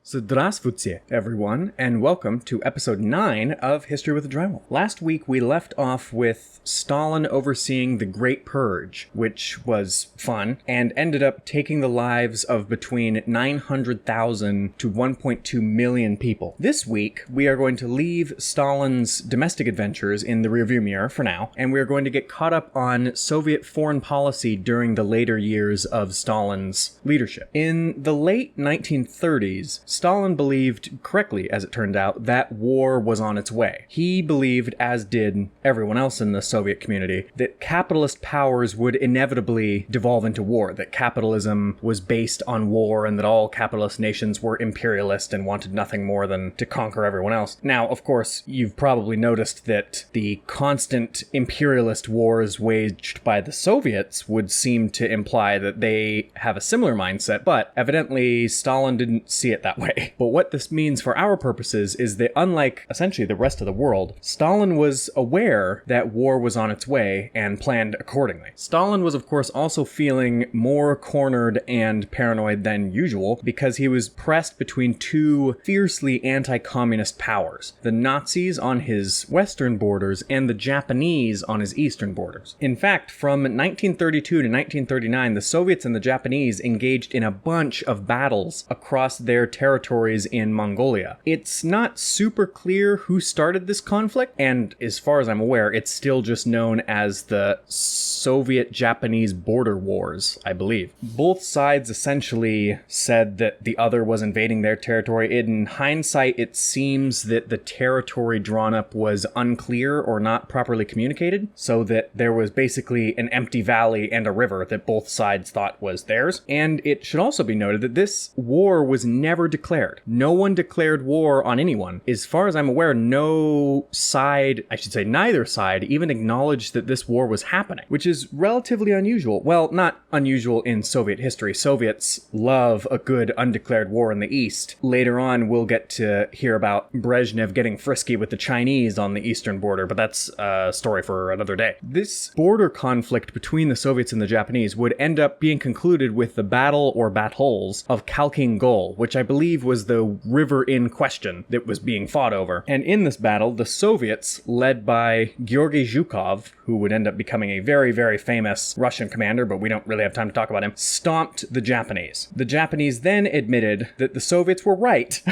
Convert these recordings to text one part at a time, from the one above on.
Здравствуйте, everyone, and welcome to episode 9 of History with a Drywall. Last week we left off with Stalin overseeing the Great Purge, which was fun, and ended up taking the lives of between 900,000 to 1.2 million people. This week we are going to leave Stalin's domestic adventures in the rearview mirror for now, and we are going to get caught up on Soviet foreign policy during the later years of Stalin's leadership. In the late 1930s, Stalin believed, correctly as it turned out, that war was on its way. He believed, as did everyone else in the Soviet community, that capitalist powers would inevitably devolve into war, that capitalism was based on war, and that all capitalist nations were imperialist and wanted nothing more than to conquer everyone else. Now, of course, you've probably noticed that the constant imperialist wars waged by the Soviets would seem to imply that they have a similar mindset, but evidently Stalin didn't see it that way. But what this means for our purposes is that, unlike essentially the rest of the world, Stalin was aware that war was on its way and planned accordingly. Stalin was, of course, also feeling more cornered and paranoid than usual because he was pressed between two fiercely anti-communist powers, the Nazis on his western borders and the Japanese on his eastern borders. In fact, from 1932 to 1939, the Soviets and the Japanese engaged in a bunch of battles across their territories in Mongolia. It's not super clear who started this conflict, and as far as I'm aware, it's still just known as the Soviet-Japanese Border Wars, I believe. Both sides essentially said that the other was invading their territory. In hindsight, it seems that the territory drawn up was unclear or not properly communicated, so that there was basically an empty valley and a river that both sides thought was theirs. And it should also be noted that this war was never declared. No one declared war on anyone. As far as I'm aware, no side, I should say neither side, even acknowledged that this war was happening, which is relatively unusual. Well, not unusual in Soviet history. Soviets love a good undeclared war in the East. Later on, we'll get to hear about Brezhnev getting frisky with the Chinese on the eastern border, but that's a story for another day. This border conflict between the Soviets and the Japanese would end up being concluded with the battle or battles of Khalkhin Gol, which I believe was the river in question that was being fought over. And in this battle, the Soviets, led by Georgy Zhukov, who would end up becoming a very, very famous Russian commander, but we don't really have time to talk about him, stomped the Japanese. The Japanese then admitted that the Soviets were right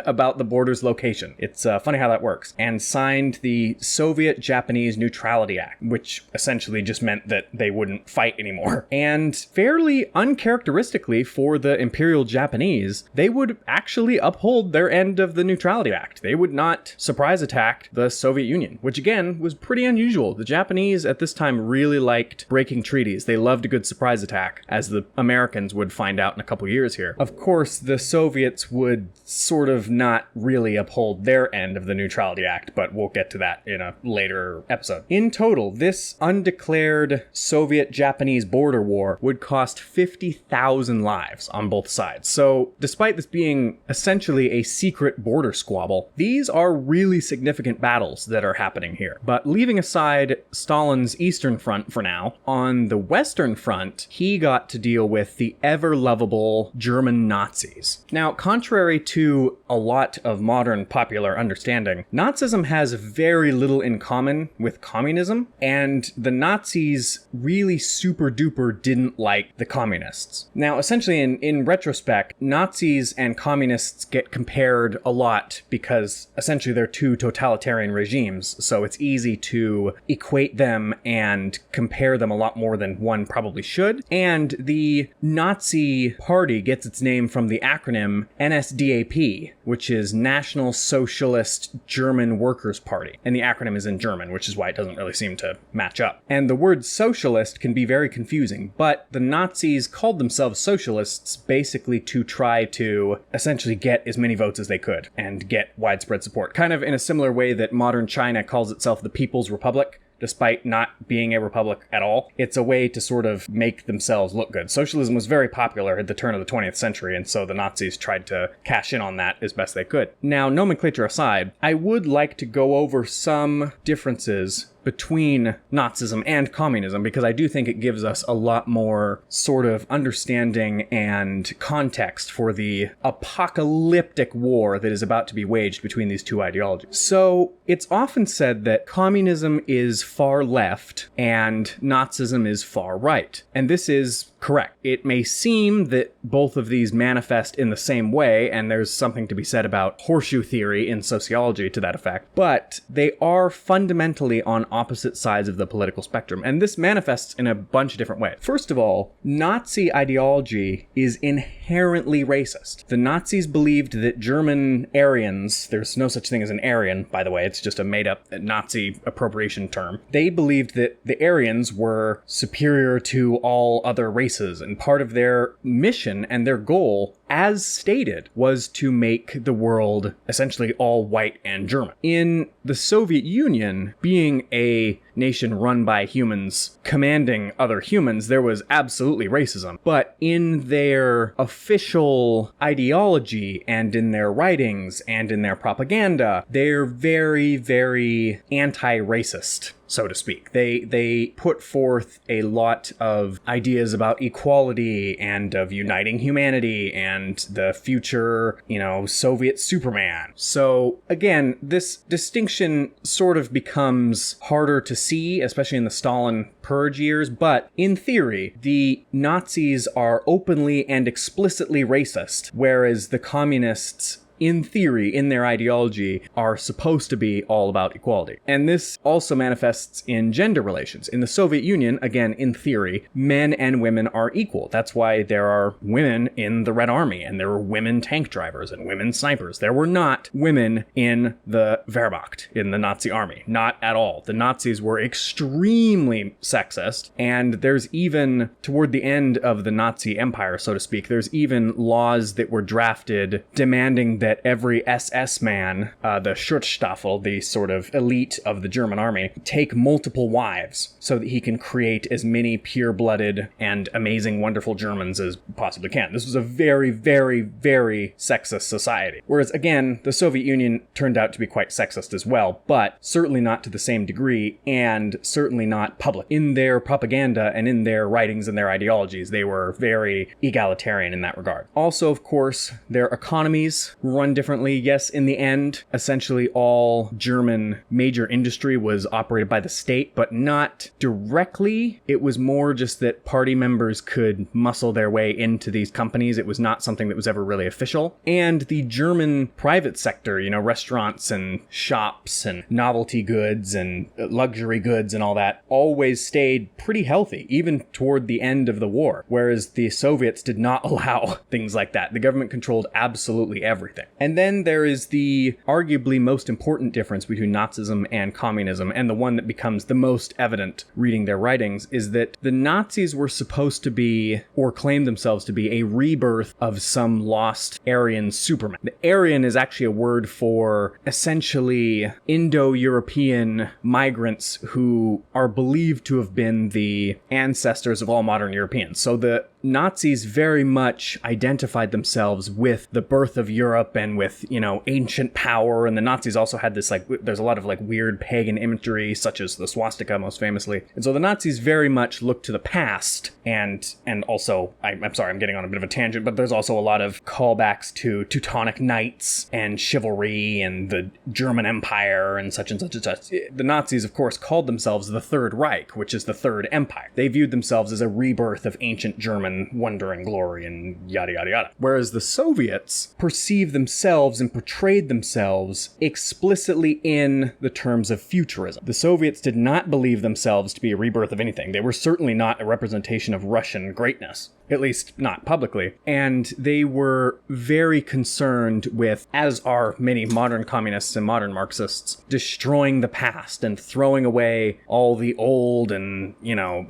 about the border's location. It's funny how that works. And signed the Soviet-Japanese Neutrality Act, which essentially just meant that they wouldn't fight anymore. And fairly uncharacteristically for the Imperial Japanese, they would actually uphold their end of the Neutrality Act. They would not surprise attack the Soviet Union, which again was pretty unusual. The Japanese at this time really liked breaking treaties. They loved a good surprise attack, as the Americans would find out in a couple years here. Of course, the Soviets would sort of not really uphold their end of the Neutrality Act, but we'll get to that in a later episode. In total, this undeclared Soviet-Japanese border war would cost 50,000 lives on both sides. So, despite this being essentially a secret border squabble, these are really significant battles that are happening here. But leaving aside Stalin's Eastern Front for now, on the Western Front, he got to deal with the ever-lovable German Nazis. Now, contrary to a lot of modern popular understanding, Nazism has very little in common with communism, and the Nazis really super duper didn't like the communists. Now, essentially, in retrospect, Nazis and communists get compared a lot because essentially they're two totalitarian regimes, so it's easy to equate them and compare them a lot more than one probably should. And the Nazi Party gets its name from the acronym NSDAP, which is National Socialist German Workers' Party. And the acronym is in German, which is why it doesn't really seem to match up. And the word socialist can be very confusing, but the Nazis called themselves socialists basically to try to essentially get as many votes as they could and get widespread support. Kind of in a similar way that modern China calls itself the People's Republic, despite not being a republic at all. It's a way to sort of make themselves look good. Socialism was very popular at the turn of the 20th century, and so the Nazis tried to cash in on that as best they could. Now, nomenclature aside, I would like to go over some differences between Nazism and communism, because I do think it gives us a lot more sort of understanding and context for the apocalyptic war that is about to be waged between these two ideologies. So it's often said that communism is far left and Nazism is far right. And this is correct. It may seem that both of these manifest in the same way, and there's something to be said about horseshoe theory in sociology to that effect, but they are fundamentally on opposite sides of the political spectrum, and this manifests in a bunch of different ways. First of all, Nazi ideology is inherently racist. The Nazis believed that German Aryans, there's no such thing as an Aryan, by the way, it's just a made-up Nazi appropriation term. They believed that the Aryans were superior to all other races, and part of their mission and their goal, as stated, was to make the world essentially all white and German. In the Soviet Union, being a nation run by humans commanding other humans, there was absolutely racism. But in their official ideology and in their writings and in their propaganda, they're very, very anti-racist, so to speak. They put forth a lot of ideas about equality and of uniting humanity and the future, Soviet Superman. So again, this distinction sort of becomes harder to see, especially in the Stalin purge years, but in theory, the Nazis are openly and explicitly racist, whereas the communists, in theory, in their ideology, are supposed to be all about equality. And this also manifests in gender relations. In the Soviet Union, again, in theory, men and women are equal. That's why there are women in the Red Army, and there were women tank drivers and women snipers. There were not women in the Wehrmacht, in the Nazi army. Not at all. The Nazis were extremely sexist, and there's even, toward the end of the Nazi empire, so to speak, there's even laws that were drafted demanding that every SS man, the Schutzstaffel, the sort of elite of the German army, take multiple wives so that he can create as many pure-blooded and amazing, wonderful Germans as possibly can. This was a very, very, very sexist society. Whereas, again, the Soviet Union turned out to be quite sexist as well, but certainly not to the same degree, and certainly not public. In their propaganda and in their writings and their ideologies, they were very egalitarian in that regard. Also, of course, their economies run differently. Yes, in the end, essentially all German major industry was operated by the state, but not directly. It was more just that party members could muscle their way into these companies. It was not something that was ever really official. And the German private sector, restaurants and shops and novelty goods and luxury goods and all that, always stayed pretty healthy, even toward the end of the war. Whereas the Soviets did not allow things like that. The government controlled absolutely everything. And then there is the arguably most important difference between Nazism and communism, and the one that becomes the most evident reading their writings, is that the Nazis were supposed to be, or claimed themselves to be, a rebirth of some lost Aryan Superman. The Aryan is actually a word for essentially Indo-European migrants who are believed to have been the ancestors of all modern Europeans. So the Nazis very much identified themselves with the birth of Europe and with, ancient power. And the Nazis also had this, there's a lot of, weird pagan imagery, such as the swastika, most famously. And so the Nazis very much looked to the past, and also, I'm sorry, I'm getting on a bit of a tangent, but there's also a lot of callbacks to Teutonic Knights and chivalry and the German Empire and such and such and such. The Nazis, of course, called themselves the Third Reich, which is the Third Empire. They viewed themselves as a rebirth of ancient German wonder and glory and yada yada yada. Whereas the Soviets perceived themselves and portrayed themselves explicitly in the terms of futurism. The Soviets did not believe themselves to be a rebirth of anything. They were certainly not a representation of Russian greatness. At least not publicly. And they were very concerned with, as are many modern communists and modern Marxists, destroying the past and throwing away all the old and,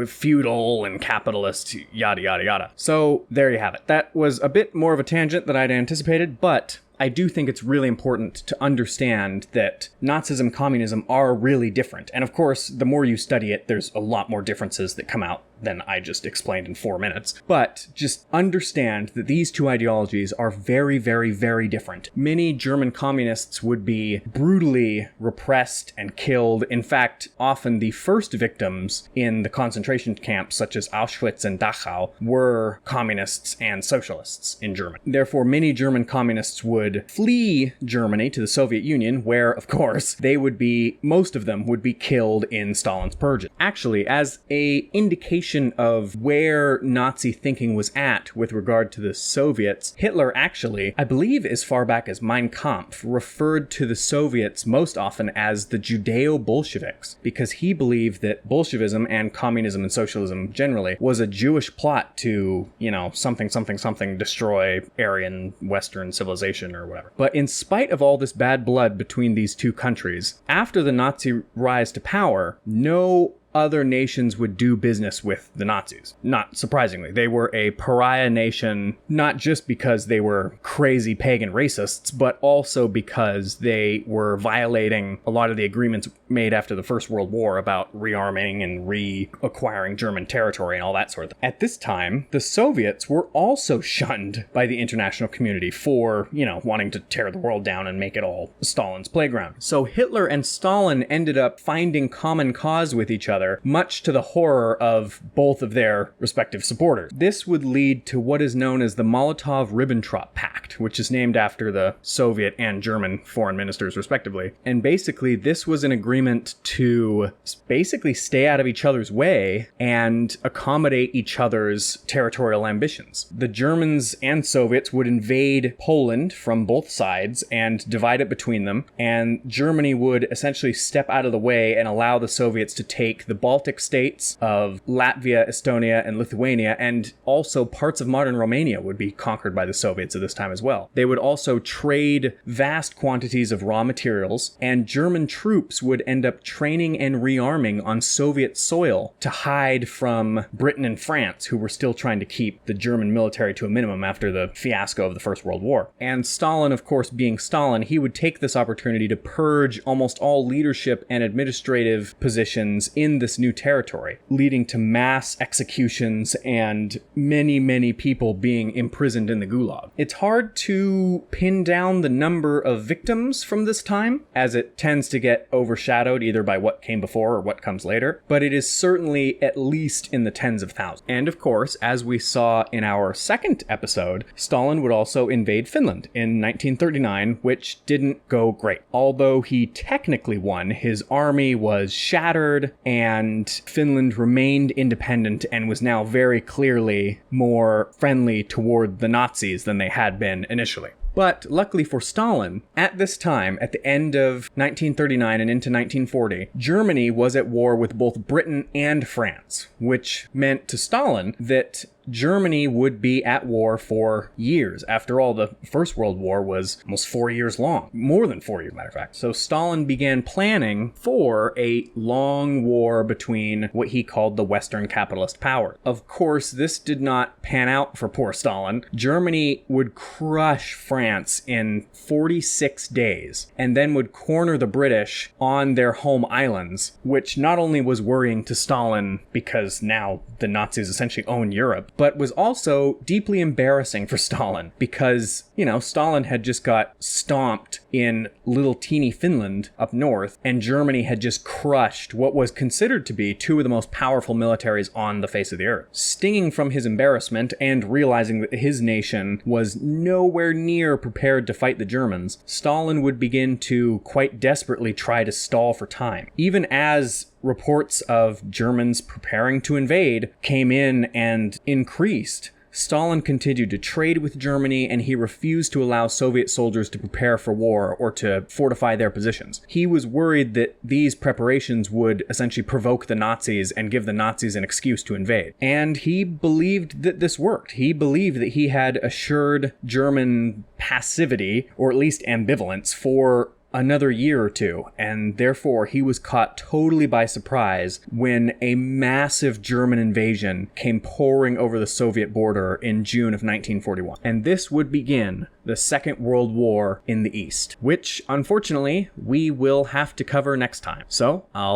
feudal and capitalist yada yada yada. So there you have it. That was a bit more of a tangent than I'd anticipated, but I do think it's really important to understand that Nazism and communism are really different. And of course, the more you study it, there's a lot more differences that come out than I just explained in 4 minutes. But just understand that these two ideologies are very, very, very different. Many German communists would be brutally repressed and killed. In fact, often the first victims in the concentration camps, such as Auschwitz and Dachau, were communists and socialists in Germany. Therefore, many German communists would flee Germany to the Soviet Union, where, of course, most of them would be killed in Stalin's purges. Actually, as an indication of where Nazi thinking was at with regard to the Soviets, Hitler actually, I believe as far back as Mein Kampf, referred to the Soviets most often as the Judeo-Bolsheviks, because he believed that Bolshevism and communism and socialism generally was a Jewish plot to, something, destroy Aryan Western civilization or whatever. But in spite of all this bad blood between these two countries, after the Nazi rise to power, no other nations would do business with the Nazis. Not surprisingly, they were a pariah nation, not just because they were crazy pagan racists, but also because they were violating a lot of the agreements made after the First World War about rearming and reacquiring German territory and all that sort of thing. At this time, the Soviets were also shunned by the international community for, wanting to tear the world down and make it all Stalin's playground. So Hitler and Stalin ended up finding common cause with each other, much to the horror of both of their respective supporters. This would lead to what is known as the Molotov-Ribbentrop Pact, which is named after the Soviet and German foreign ministers, respectively. And basically, this was an agreement to basically stay out of each other's way and accommodate each other's territorial ambitions. The Germans and Soviets would invade Poland from both sides and divide it between them, and Germany would essentially step out of the way and allow the Soviets to take the Baltic states of Latvia, Estonia, and Lithuania, and also parts of modern Romania would be conquered by the Soviets at this time as well. They would also trade vast quantities of raw materials, and German troops would end up training and rearming on Soviet soil to hide from Britain and France, who were still trying to keep the German military to a minimum after the fiasco of the First World War. And Stalin, of course, being Stalin, he would take this opportunity to purge almost all leadership and administrative positions in this new territory, leading to mass executions and many, many people being imprisoned in the Gulag. It's hard to pin down the number of victims from this time, as it tends to get overshadowed either by what came before or what comes later, but it is certainly at least in the tens of thousands. And of course, as we saw in our second episode, Stalin would also invade Finland in 1939, which didn't go great. Although he technically won, his army was shattered and Finland remained independent and was now very clearly more friendly toward the Nazis than they had been initially. But luckily for Stalin, at this time, at the end of 1939 and into 1940, Germany was at war with both Britain and France, which meant to Stalin that Germany would be at war for years. After all, the First World War was almost 4 years long. More than 4 years, matter of fact. So Stalin began planning for a long war between what he called the Western capitalist powers. Of course, this did not pan out for poor Stalin. Germany would crush France in 46 days, and then would corner the British on their home islands, which not only was worrying to Stalin because now the Nazis essentially own Europe, but was also deeply embarrassing for Stalin because, Stalin had just got stomped in little teeny Finland up north, and Germany had just crushed what was considered to be two of the most powerful militaries on the face of the earth. Stinging from his embarrassment and realizing that his nation was nowhere near prepared to fight the Germans, Stalin would begin to quite desperately try to stall for time. Even as reports of Germans preparing to invade came in and increased, Stalin continued to trade with Germany, and he refused to allow Soviet soldiers to prepare for war or to fortify their positions. He was worried that these preparations would essentially provoke the Nazis and give the Nazis an excuse to invade. And he believed that this worked. He believed that he had assured German passivity, or at least ambivalence, for another year or two, and therefore he was caught totally by surprise when a massive German invasion came pouring over the Soviet border in June of 1941. And this would begin the Second World War in the East, which unfortunately we will have to cover next time. So I'll